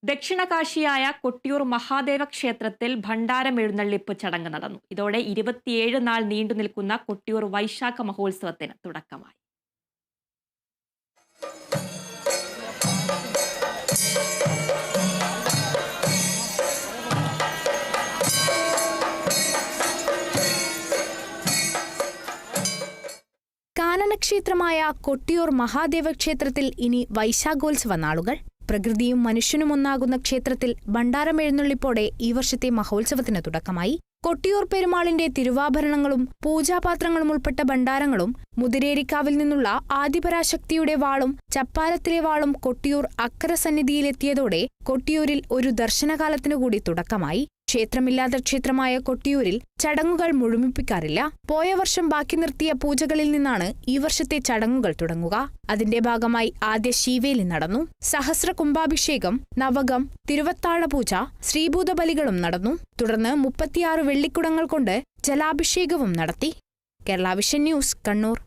ദക്ഷിണകാശിയായ കൊട്ടിയൂർ മഹാദേവ ക്ഷേത്രത്തിൽ ഭണ്ഡാരം എഴുന്നള്ളിപ്പ് ചടങ്ങ് നടന്നു. ഇതോടെ 27 നാൾ നീണ്ടുനിൽക്കുന്ന കൊട്ടിയൂർ വൈശാഖ മഹോത്സവത്തിന് തുടക്കമായി. കാനനക്ഷേത്രമായ കൊട്ടിയൂർ മഹാദേവ ക്ഷേത്രത്തിൽ ഇനി വൈശാഖോത്സവ നാളുകൾ. പ്രകൃതിയും മനുഷ്യനും ഒന്നാകുന്ന ക്ഷേത്രത്തിൽ ഭണ്ഡാരമെഴുന്നള്ളിപ്പോടെ ഈ വർഷത്തെ മഹോത്സവത്തിന് തുടക്കമായി. കൊട്ടിയൂർ പെരുമാളിന്റെ തിരുവാഭരണങ്ങളും പൂജാപാത്രങ്ങളും ഉൾപ്പെട്ട ഭണ്ഡാരങ്ങളും മുതിരേരിക്കാവിൽ നിന്നുള്ള ആദിപരാശക്തിയുടെ വാളും ചപ്പാരത്തിലെ വാളും കൊട്ടിയൂർ അക്കരസന്നിധിയിലെത്തിയതോടെ കൊട്ടിയൂരിൽ ഒരു ദർശനകാലത്തിനുകൂടി തുടക്കമായി. ക്ഷേത്രമില്ലാത്ത ക്ഷേത്രമായ കൊട്ടിയൂരിൽ ചടങ്ങുകൾ മുഴുമിപ്പിക്കാറില്ല. പോയ വർഷം ബാക്കി നിർത്തിയ പൂജകളിൽ നിന്നാണ് ഈ വർഷത്തെ ചടങ്ങുകൾ തുടങ്ങുക. അതിന്റെ ഭാഗമായി ആദ്യ ശീവേലി നടന്നു. സഹസ്ര കുംഭാഭിഷേകം, നവകം, തിരുവത്താഴപൂജ, ശ്രീഭൂതബലികളും നടന്നു. തുടർന്ന് 36 വെള്ളിക്കുടങ്ങൾ കൊണ്ട് ജലാഭിഷേകവും നടത്തി. Kerala vision news, Kannur.